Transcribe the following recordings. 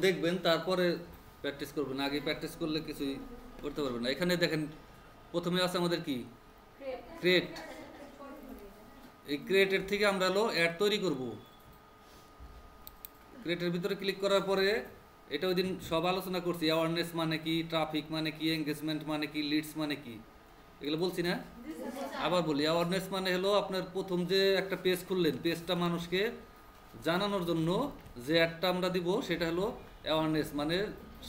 দেখবেন তারপরে প্র্যাকটিস করবেন, আগে প্র্যাকটিস করলে কিছুই করতে পারবেন না। এখানে দেখেন প্রথমে আছে আমাদের কি ক্রিয়েট, এই ক্রিয়েটের থেকে আমরা হলো অ্যাড তৈরি করব। ক্রিয়েটের ভিতরে ক্লিক করার পরে এটা ওই দিন সব আলোচনা করছি, অ্যাওয়ারনেস মানে কি, ট্রাফিক মানে কি, এঙ্গেজমেন্ট মানে কি, লিডস মানে কি, এগুলো বলছি না? আবার বলি, অ্যাওয়ারনেস মানে হলো আপনার প্রথম যে একটা পেজ খুললেন, পেজটা মানুষকে জানানোর জন্য যে অ্যাডটা আমরা দিব সেটা হলো অ্যাওয়ারনেস, মানে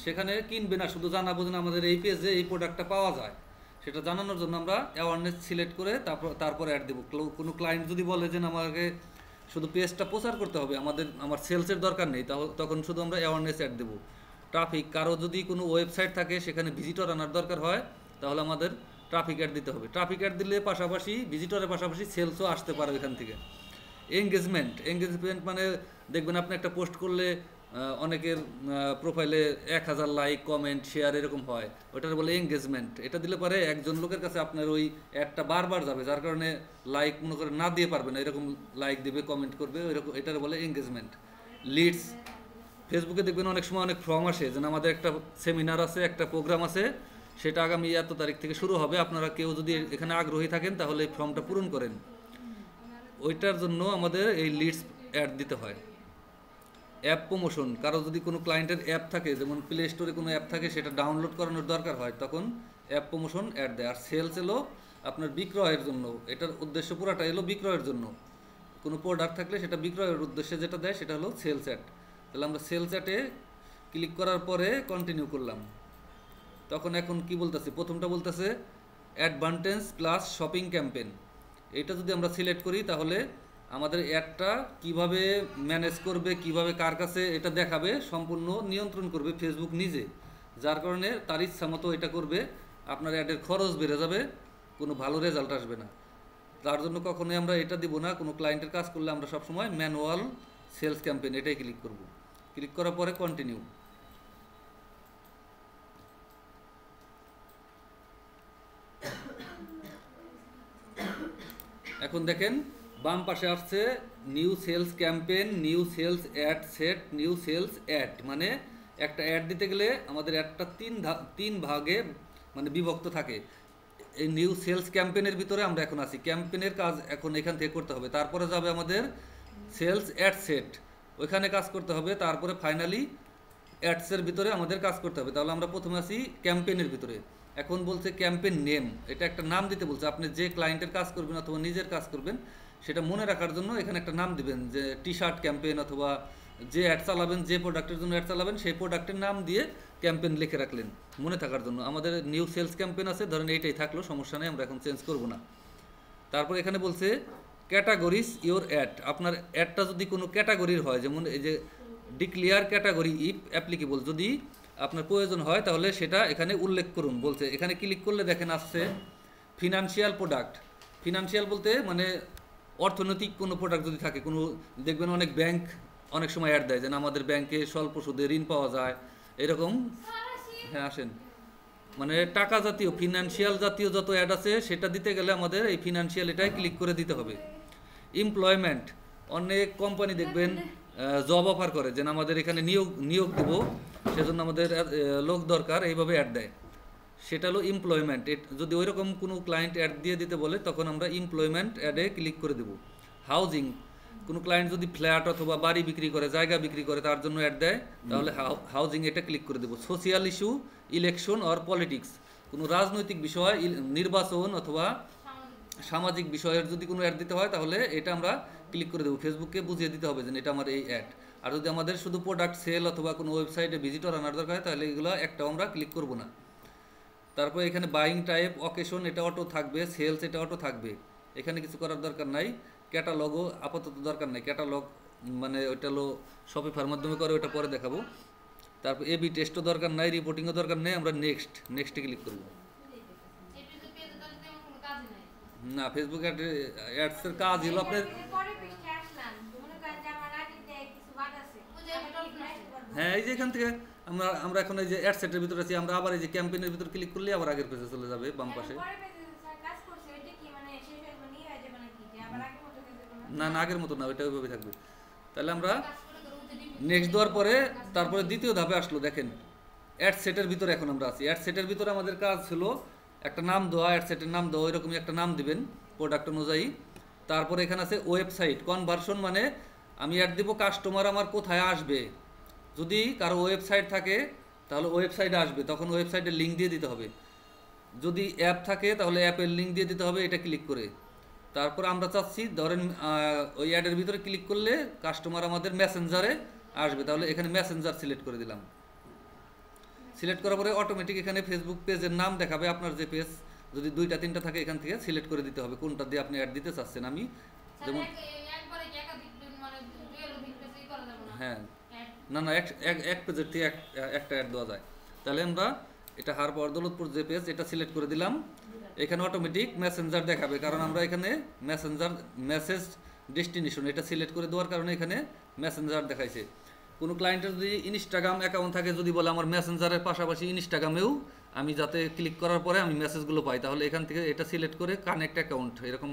সেখানে কিনবে না, শুধু জানাবো যে আমাদের এই পেজে এই প্রোডাক্টটা পাওয়া যায়, সেটা জানানোর জন্য আমরা অ্যাওয়ারনেস সিলেক্ট করে তারপর অ্যাড দেবো। কোনো ক্লায়েন্ট যদি বলে যে আমাকে শুধু পেজটা প্রচার করতে হবে, আমার সেলসের দরকার নেই, তখন শুধু আমরা অ্যাওয়ারনেস অ্যাড দেবো। ট্রাফিক, কারো যদি কোনো ওয়েবসাইট থাকে সেখানে ভিজিটর আনার দরকার হয়, তাহলে আমাদের ট্রাফিক অ্যাড দিতে হবে। ট্রাফিক অ্যাড দিলে পাশাপাশি ভিজিটরের পাশাপাশি সেলসও আসতে পারে এখান থেকে। এঙ্গেজমেন্ট মানে দেখবেন আপনি একটা পোস্ট করলে অনেকের প্রোফাইলে 1000 লাইক, কমেন্ট, শেয়ার এরকম হয়, ওটার বলে এঙ্গেজমেন্ট। এটা দিলে পরে একজন লোকের কাছে আপনার ওই অ্যাডটা বারবার যাবে, যার কারণে লাইক মনে করে না দিয়ে পারবে না, এরকম লাইক দেবে, কমেন্ট করবে, ওইরকম, এটার বলে এঙ্গেজমেন্ট। লিডস, ফেসবুকে দেখবেন অনেক সময় অনেক ফর্ম আসে যে আমাদের একটা সেমিনার আছে, একটা প্রোগ্রাম আছে, সেটা আগামী এত তারিখ থেকে শুরু হবে, আপনারা কেউ যদি এখানে আগ্রহী থাকেন তাহলে এই ফর্মটা পূরণ করেন। ওইটার জন্য আমাদের এই লিডস অ্যাড দিতে হয়। অ্যাপ প্রমোশন, কারো যদি কোনো ক্লায়েন্টের অ্যাপ থাকে, যেমন প্লে স্টোরে কোনো অ্যাপ থাকে, সেটা ডাউনলোড করানোর দরকার হয়, তখন অ্যাপ প্রমোশন অ্যাড দেয়। আর সেলস এলো আপনার বিক্রয়ের জন্য, এটার উদ্দেশ্য পুরাটা এলো বিক্রয়ের জন্য। কোনো প্রোডাক্ট থাকলে সেটা বিক্রয়ের উদ্দেশ্যে যেটা দেয় সেটা হলো সেলস অ্যাড। তাহলে আমরা সেলস অ্যাডে ক্লিক করার পরে কন্টিনিউ করলাম। তখন এখন কি বলতেছে, প্রথমটা বলতেছে অ্যাডভান্টেজ প্লাস শপিং ক্যাম্পেইন। এটা যদি আমরা সিলেক্ট করি তাহলে আমাদের অ্যাডটা কিভাবে ম্যানেজ করবে, কিভাবে কার কাছে এটা দেখাবে, সম্পূর্ণ নিয়ন্ত্রণ করবে ফেসবুক নিজে, যার কারণে তার ইচ্ছা মতো এটা করবে, আপনার অ্যাডের খরচ বেড়ে যাবে, কোনো ভালো রেজাল্ট আসবে না। তার জন্য কখনোই আমরা এটা দিব না। কোনো ক্লায়েন্টের কাজ করলে আমরা সবসময় ম্যানুয়াল সেলস ক্যাম্পেইন এটাই ক্লিক করব। ক্লিক করার পরে কন্টিনিউ। এখন দেখেন বাম পাশে আসছে new sales campaign, new sales ad set, new sales ad, মানে একটা অ্যাড দিতে গেলে আমাদের অ্যাডটা তিন ভাগে মানে বিভক্ত থাকে। এই নিউ সেলস ক্যাম্পেইনের ভিতরে আমরা এখন আছি, ক্যাম্পেইনের কাজ এখন এখান থেকে করতে হবে, তারপরে যাবে আমাদের সেলস অ্যাড সেট, ওইখানে কাজ করতে হবে, তারপরে ফাইনালি অ্যাডসের ভিতরে আমাদের কাজ করতে হবে। তাহলে আমরা প্রথমে আছি ক্যাম্পেইনের ভিতরে। এখন বলছে ক্যাম্পেইন নেম, এটা একটা নাম দিতে বলছে। আপনি যে ক্লায়েন্টের কাজ করবেন অথবা নিজের কাজ করবেন সেটা মনে রাখার জন্য এখানে একটা নাম দিবেন, যে টি শার্ট ক্যাম্পেইন, অথবা যে অ্যাড চালাবেন, যে প্রোডাক্টের জন্য অ্যাড চালাবেন সেই প্রোডাক্টের নাম দিয়ে ক্যাম্পেইন লিখে রাখলেন মনে থাকার জন্য। আমাদের নিউ সেলস ক্যাম্পেইন আছে, ধরেন এইটাই থাকলো, সমস্যা নেই, আমরা এখন চেঞ্জ করব না। তারপর এখানে বলছে ক্যাটাগরিজ ইওর অ্যাড, আপনার অ্যাডটা যদি কোনো ক্যাটাগরির হয়, যেমন এই যে ডিক্লিয়ার ক্যাটাগরি ইফ অ্যাপ্লিকেবল, যদি আপনার প্রয়োজন হয় তাহলে সেটা এখানে উল্লেখ করুন বলছে। এখানে ক্লিক করলে দেখেন আসছে ফিনান্সিয়াল প্রোডাক্ট। ফিনান্সিয়াল বলতে মানে অর্থনৈতিক কোনো প্রোডাক্ট যদি থাকে, কোনো দেখবেন অনেক ব্যাংক অনেক সময় অ্যাড দেয়, যেন আমাদের ব্যাংকে স্বল্প সুদে ঋণ পাওয়া যায়, এরকম। হ্যাঁ আসেন, মানে টাকা জাতীয় ফিনান্সিয়াল জাতীয় যত অ্যাড আছে সেটা দিতে গেলে আমাদের এই ফিনান্সিয়াল এটাই ক্লিক করে দিতে হবে। এমপ্লয়মেন্ট, অনেক কোম্পানি দেখবেন জব অফার করে, যেন আমাদের এখানে নিয়োগ দেব, সেজন্য আমাদের লোক দরকার, এইভাবে অ্যাড দেয়, সেটা হলো এমপ্লয়মেন্ট। যদি ওইরকম কোনো ক্লায়েন্ট অ্যাড দিয়ে দিতে বলে তখন আমরা এমপ্লয়মেন্ট অ্যাডে ক্লিক করে দেব। হাউজিং, কোনো ক্লায়েন্ট যদি ফ্ল্যাট অথবা বাড়ি বিক্রি করে, জায়গা বিক্রি করে, তার জন্য অ্যাড দেয়, তাহলে হাউজিং এটা ক্লিক করে দেবো। Social issue, election or politics, কোনো রাজনৈতিক বিষয়, নির্বাচন অথবা সামাজিক বিষয়ের যদি কোনো অ্যাড দিতে হয় তাহলে এটা আমরা ক্লিক করে দেবো। ফেসবুককে বুঝিয়ে দিতে হবে যে এটা আমার এই অ্যাড। আর যদি আমাদের শুধু প্রোডাক্ট সেল অথবা কোনো ওয়েবসাইটে ভিজিটর আনার দরকার হয় তাহলে এগুলো একটাও আমরা ক্লিক করব না। তারপর এখানে বাইং টাইপ, অকেশন এটা অটো থাকবে, সেলস এটা অটো থাকবে, এখানে কিছু করার দরকার নাই। ক্যাটালগও আপাতত দরকার নাই, ক্যাটালগ মানে ওইটা হলো শপিফাইয়ের মাধ্যমে করে, ওটা পরে দেখাবো। তারপর এবি টেস্টও দরকার নাই, রিপোর্টিংও দরকার নেই, আমরা নেক্সটে ক্লিক করব। না, ফেসবুক অ্যাডসের কাজ হলো আপনার, হ্যাঁ এই যে এখান থেকে আমরা এখন এই যে অ্যাড সেটের ভিতরে আছি, আমরা আবার এই যে ক্যাম্পেইনের ভিতরে ক্লিক করলে আবার আগের পেজে চলে যাবে বাম পাশে। না আগের মতো না, ওইটা ওইভাবে থাকবে। তাহলে আমরা নেক্সট দেওয়ার পরে তারপরে দ্বিতীয় ধাপে আসলো, দেখেন অ্যাড সেটের ভিতরে এখন আমরা আছি। অ্যাড সেটের ভিতরে আমাদের কাজ ছিল একটা নাম দেওয়া, অ্যাড সেটের নাম দেওয়া, এরকমই একটা নাম দিবেন প্রোডাক্ট অনুযায়ী। তারপরে এখানে আছে ওয়েবসাইট কনভার্সন, মানে আমি অ্যাড দিব কাস্টমার আমার কোথায় আসবে। যদি কারো ওয়েবসাইট থাকে তাহলে ওয়েবসাইটে আসবে, তখন ওয়েবসাইটের লিঙ্ক দিয়ে দিতে হবে। যদি অ্যাপ থাকে তাহলে অ্যাপের লিঙ্ক দিয়ে দিতে হবে, এটা ক্লিক করে। তারপর আমরা চাচ্ছি ধরেন ওই অ্যাডের ভিতরে ক্লিক করলে কাস্টমার আমাদের মেসেঞ্জারে আসবে, তাহলে এখানে মেসেঞ্জার সিলেক্ট করে দিলাম। সিলেক্ট করার পরে অটোমেটিক এখানে ফেসবুক পেজের নাম দেখাবে, আপনার যে পেজ যদি 2টা 3টা থাকে এখান থেকে সিলেক্ট করে দিতে হবে কোনটা দিয়ে আপনি অ্যাড দিতে চাচ্ছেন। আমি যেমন হ্যাঁ না না এক পেজের থেকে একটা অ্যাড দেওয়া যায়। তাহলে আমরা এটা হারপাওয়ার দৌলতপুর যে পেজ এটা সিলেক্ট করে দিলাম। এখানে অটোমেটিক মেসেঞ্জার দেখাবে, কারণ আমরা এখানে মেসেঞ্জার মেসেজ ডেস্টিনেশন এটা সিলেক্ট করে দেওয়ার কারণে এখানে মেসেঞ্জার দেখাইছে। কোনো ক্লায়েন্টের যদি ইনস্টাগ্রাম অ্যাকাউন্ট থাকে, যদি বলে আমার মেসেঞ্জারের পাশাপাশি ইনস্টাগ্রামেও আমি যাতে ক্লিক করার পরে আমি মেসেজগুলো পাই, তাহলে এখান থেকে এটা সিলেক্ট করে কানেক্ট অ্যাকাউন্ট, এরকম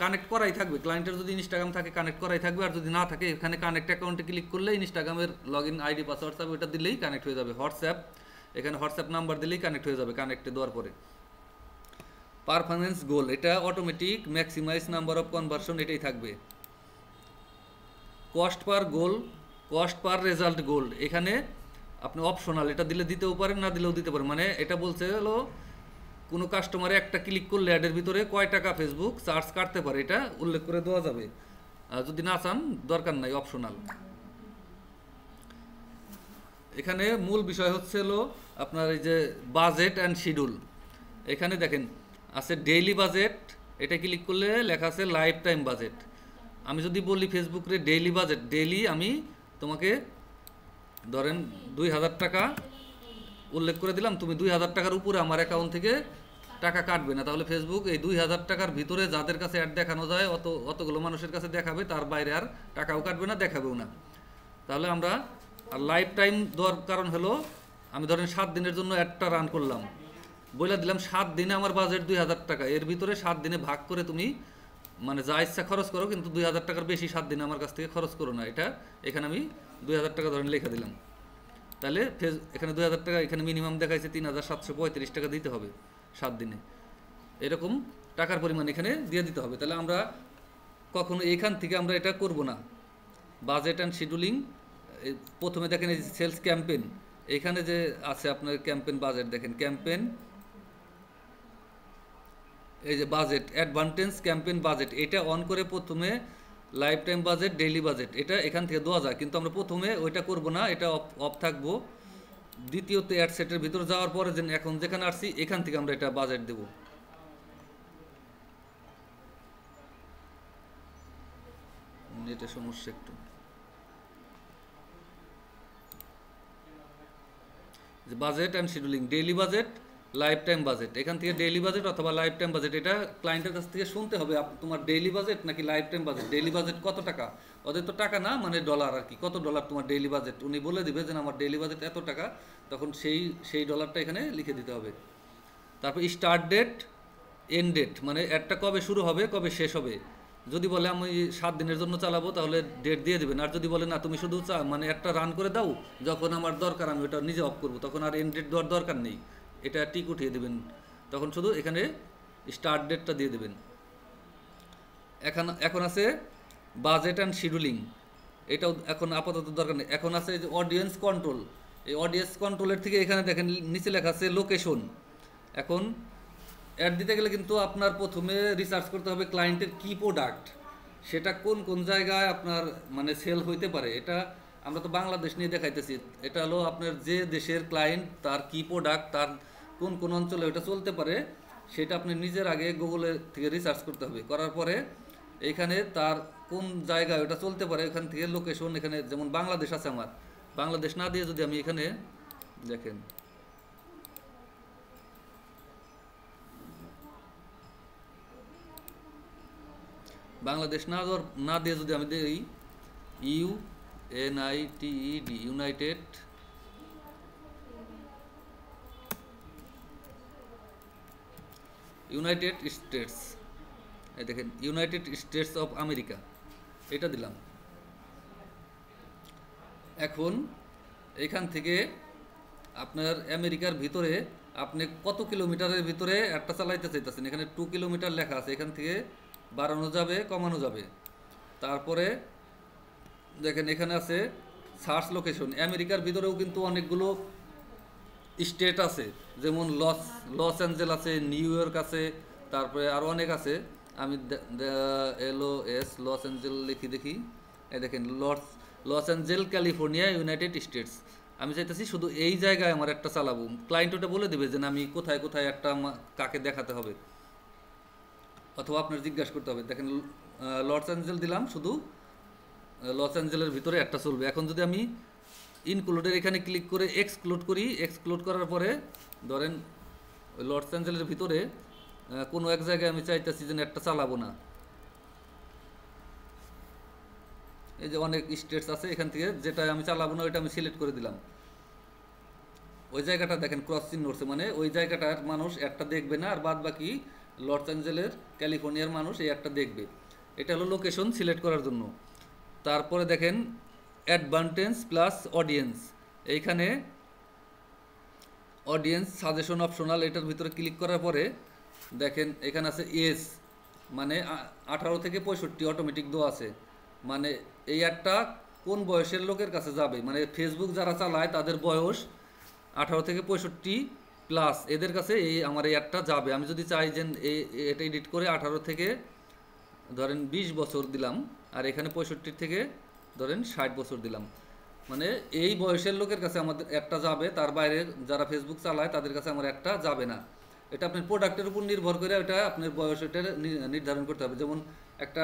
কানেক্ট করাই থাকবে। ক্লায়েন্টের যদি ইনস্টাগ্রাম থাকে কানেক্ট করাই থাকবে, আর যদি না থাকে এখানে কানেক্ট অ্যাকাউন্টে ক্লিক করলে ইনস্টাগ্রামের লগ ইন আইডি পাসওয়ার্ড থাকবে, ওটা দিলেই কানেক্ট হয়ে যাবে। হোয়াটসঅ্যাপ, এখানে হোয়াটসঅ্যাপ নাম্বার দিলেই কানেক্ট হয়ে যাবে কানেক্টে দেওয়ার পরে। পারফরমেন্স গোল, এটা automatic maximize number of conversion, এটাই থাকবে। Cost per goal, cost per result goal, এখানে আপনি অপশনাল, এটা দিলে দিতেও পারেন না দিলেও দিতে পারেন। মানে এটা বলছে হলো কোনো কাস্টমারে একটা ক্লিক করলে অ্যাডের ভিতরে কয় টাকা ফেসবুক চার্জ কাটতে পারে, এটা উল্লেখ করে দেওয়া যাবে। আর যদি না চান দরকার নাই, অপশনাল। এখানে মূল বিষয় হচ্ছে হলো আপনার এই যে বাজেট অ্যান্ড শিডিউল। এখানে দেখেন আছে ডেইলি বাজেট, এটা ক্লিক করলে লেখা আছে লাইফ টাইম বাজেট। আমি যদি বলি ফেসবুকে ডেইলি বাজেট, ডেইলি আমি তোমাকে ধরেন 2000 টাকা উল্লেখ করে দিলাম, তুমি 2000 টাকার উপরে আমার অ্যাকাউন্ট থেকে টাকা কাটবে না, তাহলে ফেসবুক এই 2000 টাকার ভিতরে যাদের কাছে অ্যাড দেখানো যায় অতগুলো মানুষের কাছে দেখাবে, তার বাইরে আর টাকাও কাটবে না, দেখাবেও না। তাহলে আমরা আর লাইফ টাইম দেওয়ার কারণ হলো আমি ধরেন 7 দিনের জন্য অ্যাডটা রান করলাম, বলে দিলাম 7 দিনে আমার বাজেট 2000 টাকা, এর ভিতরে 7 দিনে ভাগ করে তুমি মানে যা ইচ্ছা খরচ করো, কিন্তু 2000 টাকার বেশি 7 দিনে আমার কাছ থেকে খরচ করো না। এটা এখানে আমি 2000 টাকা ধরেন লিখে দিলাম। তাহলে এখানে 2000 টাকা, এখানে মিনিমাম দেখাইছে 3735 টাকা দিতে হবে 7 দিনে, এরকম টাকার পরিমাণ এখানে দিয়ে দিতে হবে। তাহলে আমরা কখনো এখান থেকে আমরা এটা করব না। বাজেট অ্যান্ড শিডিউলিং, প্রথমে দেখেন এই সেলস ক্যাম্পেইন, এখানে যে আছে আপনার ক্যাম্পেইন বাজেট, দেখেন ক্যাম্পেইন এই যে বাজেট অ্যাডভান্টেজ ক্যাম্পেইন বাজেট, এটা অন করে প্রথমে life time budget daily budget এটা এখান থেকে দেওয়া যায়, কিন্তু আমরা প্রথমে ওইটা করব না, এটা অফ থাকবো। দ্বিতীয়ত অ্যাড সেটের ভিতরে যাওয়ার পরে যে এখন যেখানে আসছি এখান থেকে আমরা এটা বাজেট দেব। নেটের সমস্যা একটু, যে budget and scheduling, daily budget life time budget, এখান থেকে ডেইলি বাজেট অথবা লাইফ টাইম বাজেট, এটা ক্লায়েন্টের কাছ থেকে শুনতে হবে তোমার ডেইলি বাজেট নাকি life time budget. Daily budget কত টাকা, ওদের তো টাকা না মানে ডলার আর কি, কত ডলার তোমার ডেইলি বাজেট, উনি বলে দিবে যে আমার ডেইলি বাজেট এত টাকা, তখন সেই ডলারটা এখানে লিখে দিতে হবে। তারপর স্টার্ট ডেট এন্ড ডেট, মানে একটা কবে শুরু হবে কবে শেষ হবে। যদি বলে আমি 7 দিনের জন্য চালাবো তাহলে ডেট দিয়ে দেবেন, আর যদি বলে না তুমি শুধু মানে একটা রান করে দাও, যখন আমার দরকার আমি ওটা নিজে অফ করবো, তখন আর এন্ড ডেট দেওয়ার দরকার নেই, এটা টিক উঠিয়ে দেবেন, তখন শুধু এখানে স্টার্ট ডেটটা দিয়ে দেবেন। এখন আছে বাজেট অ্যান্ড শিডিউলিং, এটাও এখন আপাতত দরকার নেই। এখন আছে যে অডিয়েন্স কন্ট্রোল, এই অডিয়েন্স কন্ট্রোলের থেকে এখানে দেখেন নিচে লেখা আছে লোকেশন। এখন অ্যাড দিতে গেলে কিন্তু আপনার প্রথমে রিসার্চ করতে হবে ক্লায়েন্টের কি প্রোডাক্ট, সেটা কোন কোন জায়গায় আপনার মানে সেল হইতে পারে। এটা আমরা তো বাংলাদেশ নিয়ে দেখাইতেছি, এটা হলো আপনার যে দেশের ক্লায়েন্ট তার কি প্রোডাক্ট, তার কোন কোন অঞ্চলে ওটা চলতে পারে, সেটা আপনি নিজের আগে গুগলে থেকে রিসার্চ করতে হবে। করার পরে এইখানে তার কোন জায়গায় ওটা চলতে পারে এখান থেকে লোকেশন, এখানে যেমন বাংলাদেশ আছে, আমার বাংলাদেশ না দিয়ে যদি আমি এখানে দেখেন বাংলাদেশ না দিয়ে যদি আমি দিই UNITED ইউনাইটেড স্টেটস, এই দেখেন ইউনাইটেড স্টেটস অফ আমেরিকা, এটা দিলাম। এখন এখান থেকে আপনার আমেরিকার ভিতরে আপনি কত কিলোমিটারের ভিতরে একটা চালাইতে চাইতেছেন, এখানে 2 কিলোমিটার লেখা আছে, এখান থেকে বাড়ানো যাবে কমানো যাবে। তারপরে দেখেন এখানে আছে সার্চ লোকেশন। আমেরিকার ভিতরেও কিন্তু অনেকগুলো স্টেট আছে, যেমন লস অ্যাঞ্জেল আছে, নিউ ইয়র্ক আছে, তারপরে আরও অনেক আছে। আমি LOS লস অ্যাঞ্জেল লিখি দেখি। এই দেখেন loss Angel California United states. আমি চাইতেছি শুধু এই জায়গায় আমার একটা চালাবো। ক্লায়েন্ট ওটা বলে দেবে যে আমি কোথায় কোথায় একটা কাকে দেখাতে হবে, অথবা আপনার জিজ্ঞাসা করতে হবে। দেখেন লস অ্যাঞ্জেল দিলাম, শুধু লস অ্যাঞ্জেলের ভিতরে একটা চলবে। এখন যদি আমি ইনক্লুডের এখানে ক্লিক করে এক্সক্লুড করি, এক্সক্লুড করার পরে ধরেন ওই লস অ্যাঞ্জেলের ভিতরে কোনো এক জায়গায় আমি চাইতেছি যেন একটা চালাবো না। এই যে অনেক স্টেটস আছে, এখান থেকে যেটা আমি চালাবো না ওইটা আমি সিলেক্ট করে দিলাম। ওই জায়গাটা দেখেন ক্রস চিহ্ন উঠছে, মানে ওই জায়গাটার মানুষ একটা দেখবে না, আর বাদ বাকি লস অ্যাঞ্জেলের ক্যালিফোর্নিয়ার মানুষ এই একটা দেখবে। এটা হলো লোকেশন সিলেক্ট করার জন্য। তারপরে দেখেন অ্যাডভান্টেজ প্লাস অডিয়েন্স, এইখানে অডিয়েন্স সাজেশন অপশনাল, এটার ভিতরে ক্লিক করার পরে দেখেন এখানে আছে এজ, মানে 18 থেকে 65 অটোমেটিক দেওয়া আছে। মানে এই একটা কোন বয়সের লোকের কাছে যাবে, মানে ফেসবুক যারা চালায় তাদের বয়স 18 থেকে 65 প্লাস, এদের কাছে এই আমার এই অ্যাডটা যাবে। আমি যদি চাই যে এটা এডিট করে 18 থেকে ধরেন 20 বছর দিলাম, আর এখানে 65 থেকে ধরেন 60 বছর দিলাম, মানে এই বয়সের লোকের কাছে আমাদের একটা যাবে, তার বাইরে যারা ফেসবুক চালায় তাদের কাছে আমার একটা যাবে না। এটা আপনার প্রোডাক্টের উপর নির্ভর করে এটা আপনার বয়স এটা নির্ধারণ করতে হবে। যেমন একটা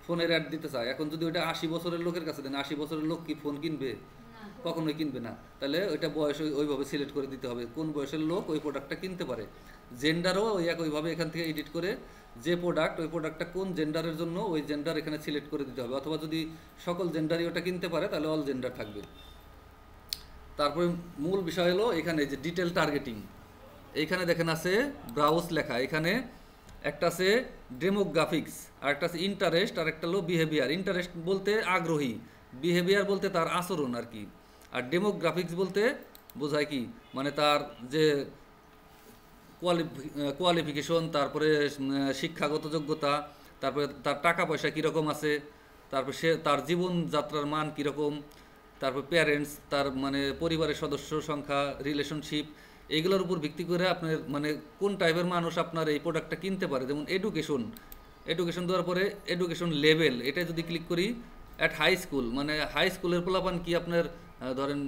ফোনের অ্যাড দিতে চায়, এখন যদি ওইটা 80 বছরের লোকের কাছে দেন, 80 বছরের লোক কি ফোন কিনবে? কখনোই কিনবে না। তাহলে ওইটা বয়স ওইভাবে সিলেক্ট করে দিতে হবে কোন বয়সের লোক ওই প্রোডাক্টটা কিনতে পারে। জেন্ডারও ওই একইভাবে এখান থেকে এডিট করে যে প্রোডাক্ট, ওই প্রোডাক্টটা কোন জেন্ডারের জন্য ওই জেন্ডার এখানে সিলেক্ট করে দিতে হবে, অথবা যদি সকল জেন্ডারই ওটা কিনতে পারে তাহলে অল জেন্ডার থাকবে। তারপরে মূল বিষয় হলো এখানে যে ডিটেল টার্গেটিং, এইখানে দেখেন আছে ব্রাউজ লেখা, এখানে একটা আছে ডেমোগ্রাফিক্স, আর একটা আছে ইন্টারেস্ট, আর একটা হলো বিহেভিয়ার। ইন্টারেস্ট বলতে আগ্রহী, বিহেভিয়ার বলতে তার আচরণ আর কি, আর ডেমোগ্রাফিক্স বলতে বোঝায় কি, মানে তার যে কোয়ালিফিকেশন, তারপরে শিক্ষাগত যোগ্যতা, তারপরে তার টাকা পয়সা কীরকম আছে, তারপর সে তার জীবনযাত্রার মান কীরকম, তারপর প্যারেন্টস, তার মানে পরিবারের সদস্য সংখ্যা, রিলেশনশিপ, এইগুলোর উপর ভিত্তি করে আপনার মানে কোন টাইপের মানুষ আপনার এই প্রোডাক্টটা কিনতে পারে। যেমন এডুকেশন দেওয়ার পরে এডুকেশন লেভেল, এটা যদি ক্লিক করি অ্যাট হাই স্কুল, মানে হাই স্কুলের পোলাপান কি আপনার ধরেন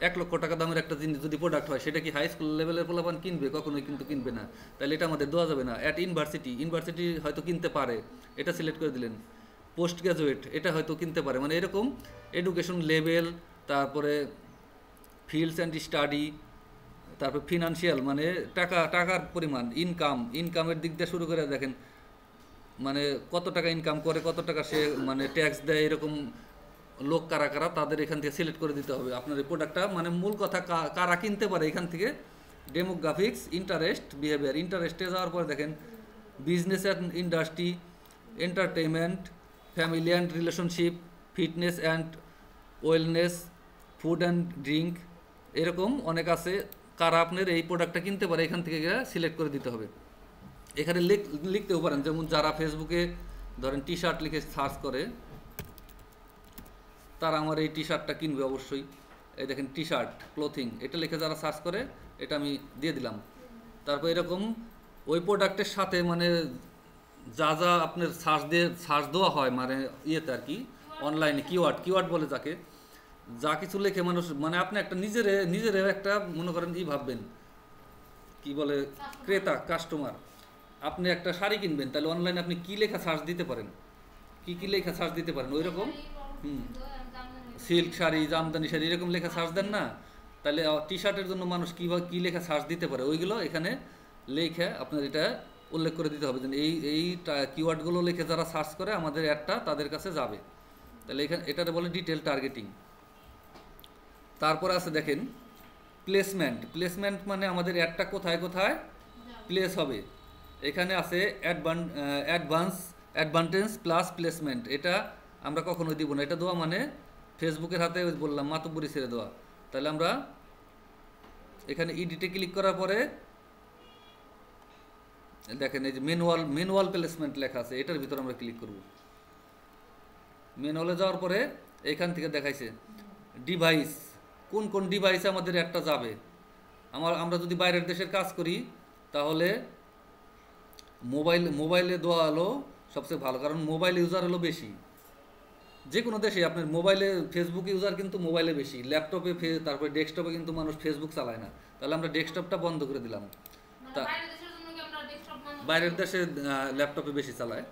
1 লক্ষ টাকা দামের একটা জিনিস যদি প্রোডাক্ট হয়, সেটা কি হাই স্কুল লেভেলের পোলাপান কিনবে? কখনোই কিন্তু কিনবে না। তাহলে এটা আমাদের দেওয়া যাবে না। অ্যাট ইউনিভার্সিটি হয়তো কিনতে পারে, এটা সিলেক্ট করে দিলেন। পোস্ট গ্রাজুয়েট, এটা হয়তো কিনতে পারে, মানে এরকম এডুকেশন লেভেল, তারপরে ফিল্ডস অ্যান্ড স্টাডি, তারপর ফিনান্সিয়াল মানে টাকার পরিমাণ, ইনকামের দিক দিয়ে শুরু করে দেখেন মানে কত টাকা ইনকাম করে, কত টাকা সে মানে ট্যাক্স দেয়, এরকম লোক কারা কারা তাদের এখান থেকে সিলেক্ট করে দিতে হবে আপনার এই প্রোডাক্টটা। মানে মূল কথা কারা কিনতে পারে, এখান থেকে ডেমোগ্রাফিক্স, ইন্টারেস্ট, বিহেভিয়ার। ইন্টারেস্টে যাওয়ার পরে দেখেন business and industry, entertainment, family and relationship, fitness and wellness, food and drink, এরকম অনেক আছে কারা আপনার এই প্রোডাক্টটা কিনতে পারে, এখান থেকে সিলেক্ট করে দিতে হবে। এখানে লিখতেও পারেন, যেমন যারা ফেসবুকে ধরেন টি শার্ট লিখে সার্চ করে তারা আমার এই টি শার্টটা কিনবে অবশ্যই। এই দেখেন টি শার্ট ক্লোথিং, এটা লিখে যারা সার্চ করে এটা আমি দিয়ে দিলাম। তারপর এরকম ওই প্রোডাক্টের সাথে মানে যা যা আপনার সার্চ দেওয়া হয় মানে ইয়েতে আর কি, অনলাইনে কিওয়ার্ড বলে যাকে, যা কিছু লেখে মানুষ, মানে আপনি একটা নিজেরে একটা মনে করেন ভাববেন কি বলে ক্রেতা কাস্টমার, আপনি একটা শাড়ি কিনবেন, তাহলে অনলাইনে আপনি কি লেখা সার্চ দিতে পারেন, কি লেখা সার্চ দিতে পারেন ওই রকম সিল্ক শাড়ি, জামদানি শাড়ি, এরকম লেখা সার্চ দেন না, তাহলে টি শার্টের জন্য মানুষ কি লেখা সার্চ দিতে পারে ওইগুলো এখানে লেখে আপনার এটা উল্লেখ করে দিতে হবে যে এই কিওয়ার্ডগুলো লিখে যারা সার্চ করে আমাদের অ্যাডটা তাদের কাছে যাবে। তাহলে এখানে এটাতে বলে ডিটেল টার্গেটিং। তারপরে আছে দেখেন প্লেসমেন্ট মানে আমাদের অ্যাডটা কোথায় কোথায় প্লেস হবে। এখানে আছে অ্যাডভান্টেজ প্লাস প্লেসমেন্ট, এটা আমরা কখনোই দিব না। এটা দেওয়া মানে ফেসবুকের হাতে ওই বললাম মাতব্বরি ছেড়ে দেওয়া। তাহলে আমরা এখানে ইডিটে ক্লিক করার পরে দেখেন এই যে ম্যানুয়াল প্লেসমেন্ট লেখা আছে, এটার ভিতরে আমরা ক্লিক করব। ম্যানুয়ালে যাওয়ার পরে এখান থেকে দেখাইছে ডিভাইস, কোন কোন ডিভাইসে আমাদের একটা যাবে। আমরা যদি বাইরের দেশের কাজ করি তাহলে মোবাইলে দেওয়া হলো সবচেয়ে ভালো, কারণ মোবাইল ইউজার হলো বেশি। যে কোনো দেশে আপনার মোবাইলে ফেসবুক ইউজার কিন্তু মোবাইলে বেশি, ল্যাপটপে তারপরে ডেস্কটপে কিন্তু মানুষ ফেসবুক চালায় না। তাহলে আমরা ডেস্কটপটা বন্ধ করে দিলাম। তা বাইরের দেশে ল্যাপটপে বেশি চালায়,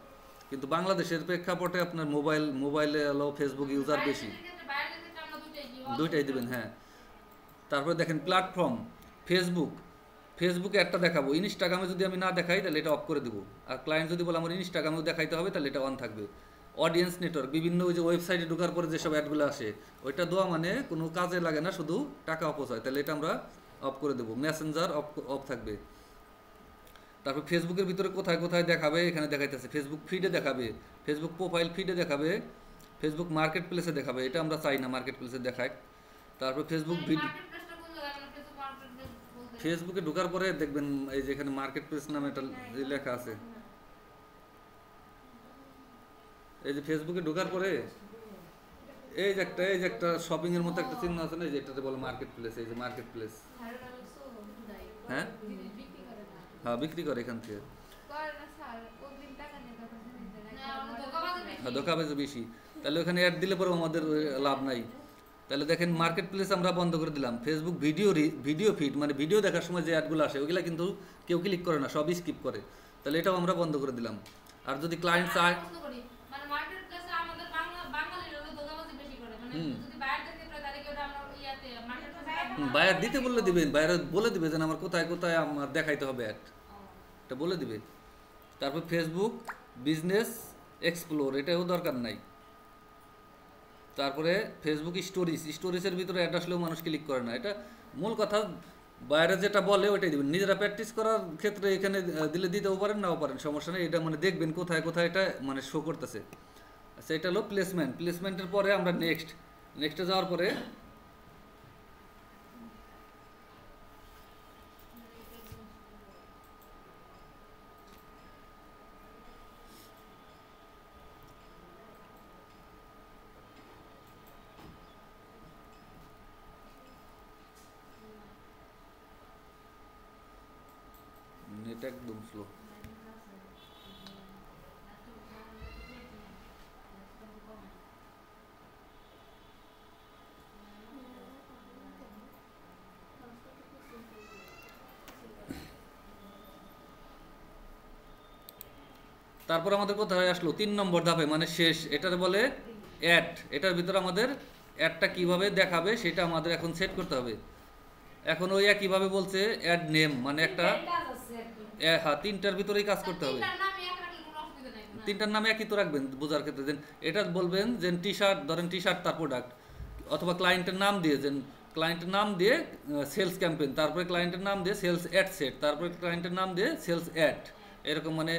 কিন্তু বাংলাদেশের প্রেক্ষাপটে আপনার মোবাইলে হলো ফেসবুক ইউজার বেশি, দুইটাই দিবেন। হ্যাঁ, তারপরে দেখেন প্ল্যাটফর্ম ফেসবুকে একটা দেখাবো, ইনস্টাগ্রামে যদি আমি না দেখাই তাহলে এটা অফ করে দিব। আর ক্লায়েন্ট যদি বলে আমার ইনস্টাগ্রামেও দেখাইতে হবে তাহলে এটা অন থাকবে। অডিয়েন্স নেটওয়ার্ক, বিভিন্ন ওই যে ওয়েবসাইটে ঢোকার পরে যেসব অ্যাডগুলো আসে ওইটা দেওয়া মানে কোনো কাজে লাগে না, শুধু টাকা অপচয়, তাহলে এটা আমরা অফ করে দেবো। মেসেঞ্জার অফ থাকবে। তারপর ফেসবুকের ভিতরে কোথায় কোথায় দেখাবে এখানে দেখাইতেছে, ফেসবুক ফিডে দেখাবে, ফেসবুক প্রোফাইল ফিডে দেখাবে, ফেসবুক মার্কেট প্লেসে দেখাবে, এটা আমরা চাই না মার্কেট প্লেসে দেখায়। তারপর ফেসবুকে ঢোকার পরে দেখবেন এই যে এখানে মার্কেট প্লেস নামে একটা লেখা আছে, এই যে ফেসবুকে ঢোকার পরে এই যে একটা শপিং এর মতো একটা চিহ্ন আছে না, যেটাতে বলে মার্কেট প্লেস, এই যে মার্কেট প্লেস। হ্যাঁ হ্যাঁ, বিক্রি করে এখান থেকে। হ্যাঁ, ধোঁকাবাজি বেশি, তাহলে ওখানে অ্যাড দিলে পরে আমাদের লাভ নাই। তাহলে দেখেন মার্কেট প্লেস আমরা বন্ধ করে দিলাম। ফেসবুক ভিডিও ফিড মানে ভিডিও দেখার সময় যে অ্যাডগুলো আসে ওইগুলো কিন্তু কেউ ক্লিক করে না, সবই স্কিপ করে, তাহলে এটাও আমরা বন্ধ করে দিলাম। আর যদি ক্লায়েন্ট চায় বায়ার দিতে বললে দিবেন, বায়ার বলে দিবে যেন আমার কোথায় কোথায় আমার দেখাইতে হবে অ্যাড, এটা বলে দিবে। তারপর ফেসবুক বিজনেস এক্সপ্লোর, এটাও দরকার নাই। তারপরে ফেসবুক স্টোরিজের ভিতরে অ্যাড আসলেও মানুষ ক্লিক করে না, এটা মূল কথা। বাইরে যেটা বলে ওইটাই দিবেন, নিজেরা প্র্যাকটিস করার ক্ষেত্রে এখানে দিলে দিতেও পারেন নাও পারেন, সমস্যা নেই। এটা মানে দেখবেন কোথায় কোথায় এটা মানে শো করতেছে। আচ্ছা, এটা হলো প্লেসমেন্টের পরে আমরা নেক্সটে যাওয়ার পরে নেট একদম স্লো। তারপর আমাদের কোথায় আসলো 3 নম্বর ধাপে, মানে শেষ, এটার বলে অ্যাড। এটার ভিতরে আমাদের অ্যাডটা কিভাবে দেখাবে সেটা আমাদের এখন সেট করতে হবে। এখন ওই একইভাবে বলছে অ্যাড নেম, মানে একটা হ্যাঁ 3টার ভিতরেই কাজ করতে হবে। 3টার নামে একই তো রাখবেন বোঝার ক্ষেত্রে। দেন এটা বলবেন যে টি শার্ট, ধরেন টি শার্ট তার প্রোডাক্ট, অথবা ক্লায়েন্টের নাম দিয়ে সেলস ক্যাম্পেইন, তারপরে ক্লায়েন্টের নাম দিয়ে সেলস অ্যাড সেট, তারপরে ক্লায়েন্টের নাম দিয়ে সেলস অ্যাড, এরকম। মানে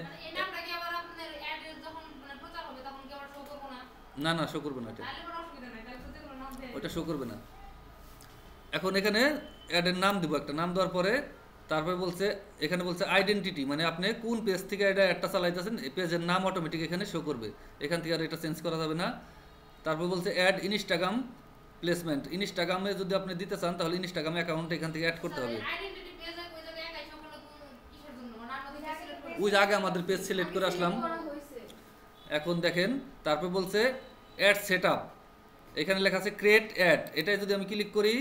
না শো করবে না, ওটা শো করবে না। এখন এখানে অ্যাডের নাম দিব, একটা নাম দেওয়ার পরে তারপরে এখানে বলছে আইডেন্টিটি, মানে আপনি কোন পেজ থেকে অ্যাডটা চালাইতেছেন, এই পেজের নাম অটোমেটিক এখানে শো করবে, এখান থেকে আর এটা চেঞ্জ করা যাবে না। তারপর বলছে অ্যাড ইনস্টাগ্রাম প্লেসমেন্ট, ইনস্টাগ্রামে যদি আপনি দিতে চান তাহলে ইনস্টাগ্রাম অ্যাকাউন্ট এখান থেকে অ্যাড করতে হবে। ওই আগে আমাদের পেজ সিলেক্ট করে আসলাম। এখন দেখেন তারপর বলছে অ্যাড সেটআপ, এখানে লেখা আছে ক্রিয়েট অ্যাড, এটাই যদি আমি ক্লিক করি,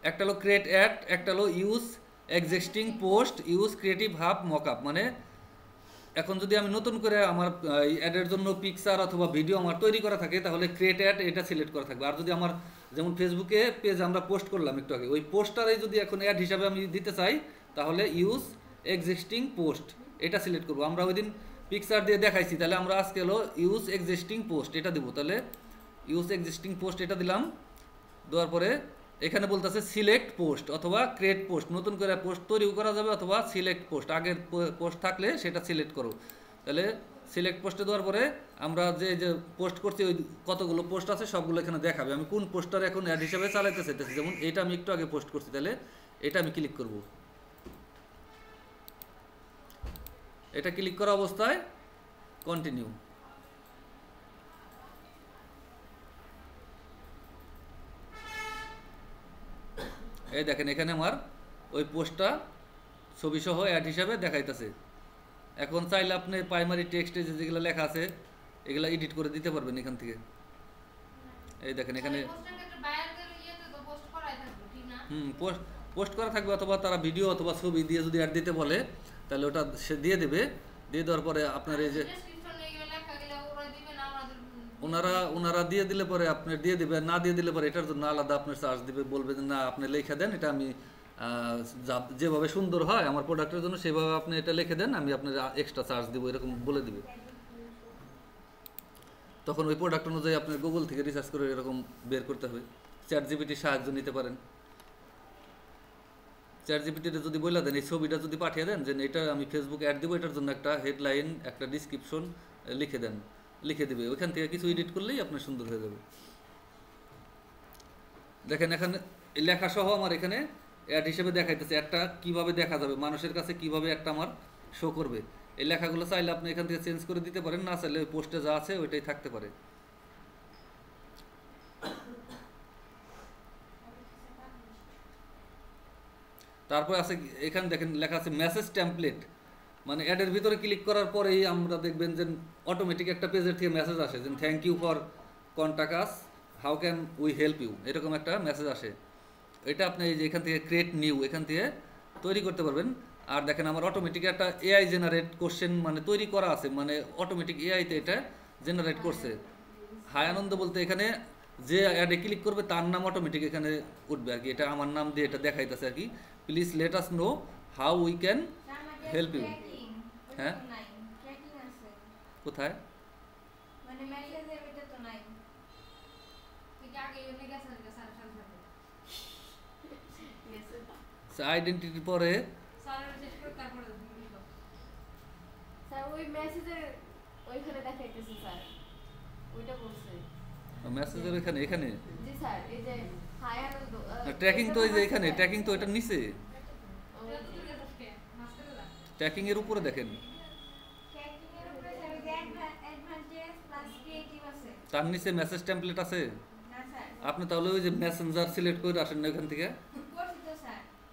একটা হলো ক্রিয়েট অ্যাড, একটা হলো use existing post, use creative hub mockup. মানে এখন যদি আমি নতুন করে আমার অ্যাডের জন্য পিকচার অথবা ভিডিও আমার তৈরি করা থাকে তাহলে ক্রিয়েট অ্যাড এটা সিলেক্ট করা থাকবে। আর যদি আমার যেমন ফেসবুকে পেজ আমরা পোস্ট করলাম একটু আগে, ওই পোস্টারে যদি এখন অ্যাড হিসাবে আমি দিতে চাই তাহলে ইউজ এক্সিস্টিং পোস্ট এটা সিলেক্ট করবো। আমরা ওই দিন পিকচার দিয়ে দেখাইছি, তাহলে আমরা আজকে হলো ইউজ এক্সিস্টিং পোস্ট এটা দিব। তাহলে ইউজ এক্সিস্টিং পোস্ট এটা দিলাম, দেওয়ার পরে এখানে বলতেছে সিলেক্ট পোস্ট অথবা ক্রিয়েট পোস্ট, নতুন করে পোস্ট তৈরি করা যাবে, অথবা সিলেক্ট পোস্ট, আগের পোস্ট থাকলে সেটা সিলেক্ট করো। তাহলে সিলেক্ট পোস্টে দেওয়ার পরে আমরা যে যে পোস্ট করছি ওই কতগুলো পোস্ট আছে সবগুলো এখানে দেখাবে। আমি কোন পোস্টটা এখন অ্যাড হিসাবে চালাতে চাইতেছি, যেমন এটা আমি একটু আগে পোস্ট করছি, তাহলে এটা আমি ক্লিক করব। এটা ক্লিক করা অবস্থায় কন্টিনিউ। এই দেখেন এখানে আমার ওই পোস্টটা ছবি সহ অ্যাড হিসাবে দেখাইতেছে। এখন চাইলে আপনি প্রাইমারি টেক্সটে যেগুলো লেখা আছে এগুলো এডিট করে দিতে পারবেন এখান থেকে। এই দেখেন এখানে পোস্ট পোস্ট করা থাকবে, অথবা তারা ভিডিও অথবা ছবি দিয়ে যদি অ্যাড দিতে বলে তাহলে ওটা সে দিয়ে দেবে। দিয়ে দেওয়ার পরে আপনার এই যে ওনারা দিয়ে দিলে পরে আপনি দিয়ে দিবেন, না দিয়ে দিলে পরে এটার জন্য আলাদা আপনার চার্জ দিবে, বলবে যে না আপনি লিখে দেন, এটা আমি যেভাবে সুন্দর হয় আমার প্রোডাক্টের জন্য সেভাবে আপনি এটা লিখে দেন, আমি আপনার এক্সট্রা চার্জ দিব, এরকম বলে দিবে। তখন ওই প্রোডাক্ট অনুযায়ী আপনি গুগল থেকে রিসার্চ করে এরকম বের করতে হবে। চ্যাট জিপিটির সাহায্য নিতে পারেন। চ্যাট জিপিটিতে যদি বলে দেন এই ছবিটা যদি পাঠিয়ে দেন যে এটা আমি ফেসবুক অ্যাড দিব, এটার জন্য একটা হেডলাইন একটা ডিসক্রিপশন লিখে দেন, লিখে দিবে। ওইখান থেকে কিছু এডিট করলেই আপনার সুন্দর হয়ে যাবে। দেখেন এখানে লেখা সহ আমার এখানে অ্যাড হিসেবে দেখাইতেছে। একটা কিভাবে দেখা যাবে মানুষের কাছে, কিভাবে একটা আমার শো করবে। এই লেখাগুলো চাইলে আপনি এখান থেকে চেঞ্জ করে দিতে পারেন, না চাইলে ওই পোস্টে যা আছে ওইটাই থাকতে পারে। তারপর আছে এখানে দেখেন লেখা আছে মেসেজ টেমপ্লেট, মানে অ্যাডের ভিতরে ক্লিক করার পরেই আমরা দেখবেন যে অটোমেটিক একটা পেজের থেকে মেসেজ আসে যে thank you for contact us, how can we help you, এরকম একটা মেসেজ আসে। এটা আপনি এই যে এখান থেকে ক্রিয়েট নিউ এখান থেকে তৈরি করতে পারবেন। আর দেখেন আমার অটোমেটিক একটা এআই জেনারেট কোশ্চেন মানে তৈরি করা আছে, মানে অটোমেটিক এআইতে এটা জেনারেট করছে। হাই আনন্দ বলতে এখানে যে অ্যাডে ক্লিক করবে তার নাম অটোমেটিক এখানে উঠবে আর কি, এটা আমার নাম দিয়ে এটা দেখাইতেছে আর কি। Please let us know how we can help you. হ্যাঁ কোথায় আইডেন্টিটি পরে মেসেজের এখানে এখানে ট্র্যাকিং তো এই যে এখানে ট্র্যাকিং তো এটা নিচে, ট্র্যাকিং এর উপরে দেখেন তার নিচে মেসেজ টেমপ্লেট আছে। আপনি তাহলে ওই যে মেসেঞ্জার সিলেক্ট করে আসেন না ওখান থেকে।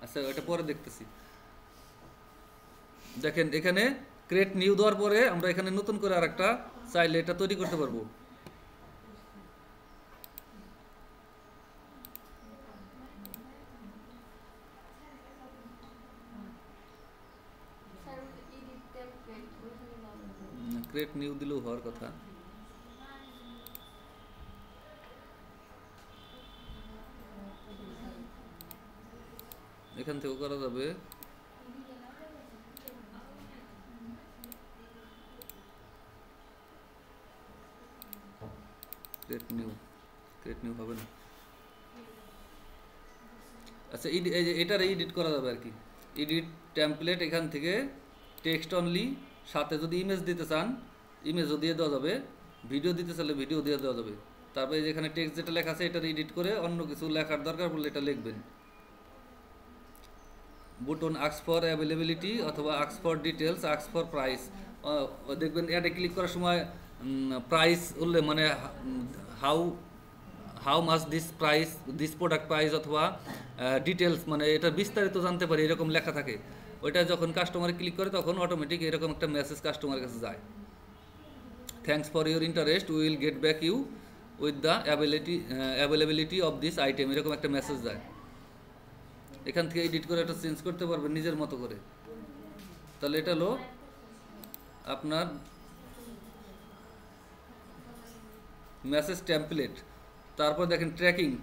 আচ্ছা ওটা পরে দেখতেছি। দেখেন এখানে ক্রিয়েট নিউ দেওয়ার পরে আমরা এখানে নতুন করে আরেকটা চাইলে এটা তৈরি করতে পারবো। ক্রিয়েট নিউ দিলেও হওয়ার কথা। এখান থেকেও করা যাবে। ক্রিয়েট নিউ হবে না। আচ্ছা এটার এডিট করা যাবে আর কি। এডিট টেমপ্লেট এখান থেকে টেক্সট অনলি, সাথে যদি ইমেজ দিতে চান ইমেজও দিয়ে দেওয়া যাবে, ভিডিও দিতে চাইলে ভিডিও দিয়ে দেওয়া যাবে। তারপরে যেখানে টেক্সট যেটা লেখা আছে এটা এডিট করে অন্য কিছু লেখার দরকার পড়লে এটা লিখবেন। বুটন আস্ক ফর অ্যাভেলেবিলিটি অথবা ask for details, ask for price. দেখবেন অ্যাডে ক্লিক করার সময় প্রাইস উল্লেখ মানে how much this product price অথবা ডিটেলস মানে এটা বিস্তারিত জানতে পারি এরকম লেখা থাকে। ওইটা যখন কাস্টমার ক্লিক করে তখন অটোমেটিক এরকম একটা মেসেজ কাস্টমারের কাছে যায়, thanks for your interest we will get back you with the availability of this item, এরকম একটা মেসেজ যায়। এখান থেকে এডিট করে এটা চেঞ্জ করতে পারবেন নিজের মতো করে। তাহলে এটা হলো আপনার মেসেজ টেমপ্লেট। তারপর দেখেন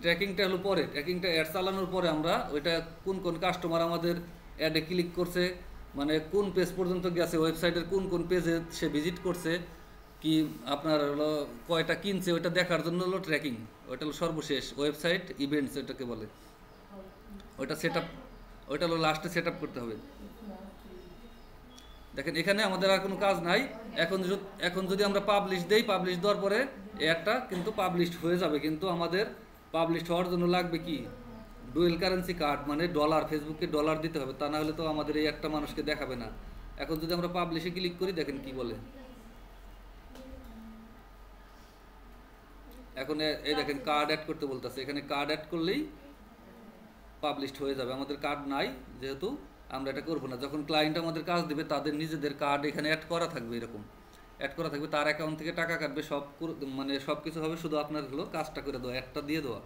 ট্র্যাকিংটা হলো পরে, ট্র্যাকিংটা অ্যাড চালানোর পরে আমরা ওইটা কোন কোন কাস্টমার আমাদের অ্যাডে ক্লিক করছে, মানে কোন পেজ পর্যন্ত গেছে, ওয়েবসাইটের কোন কোন পেজে সে ভিজিট করছে, কি আপনার হলো কয়টা কিনছে, ওইটা দেখার জন্য হলো ট্র্যাকিং। ওইটা হলো সর্বশেষ ওয়েবসাইট ইভেন্টস এটাকে বলে। ওইটা হলো লাস্টে সেট আপ করতে হবে। দেখেন এখানে আমাদের আর কোনো কাজ নাই। এখন যদি আমরা পাবলিশ দেই, পাবলিশ দেওয়ার পরে অ্যাডটা কিন্তু পাবলিশড হয়ে যাবে, কিন্তু আমাদের পাবলিশ হওয়ার জন্য লাগবে কি, ডুয়েল কারেন্সি কার্ড, মানে ডলার, ফেসবুকে ডলার দিতে হবে, তা না হলে তো আমাদের এই একটা মানুষকে দেখাবে না। এখন যদি আমরা পাবলিশে ক্লিক করি, দেখেন কি বলে। এখন এই দেখেন কার্ড অ্যাড করতে বলতেছে, এখানে কার্ড অ্যাড করলেই পাবলিশড হয়ে যাবে। আমাদের কার্ড নাই যেহেতু আমরা এটা করবো না। যখন ক্লায়েন্ট আমাদের কাজ দেবে তাদের নিজেদের কার্ড এখানে অ্যাড করা থাকবে, এরকম অ্যাড করা থাকবে, তার অ্যাকাউন্ট থেকে টাকা কাটবে, সব মানে সব কিছু হবে, শুধু আপনার হলো কাজটা করে দেওয়া, একটা দিয়ে দেওয়া।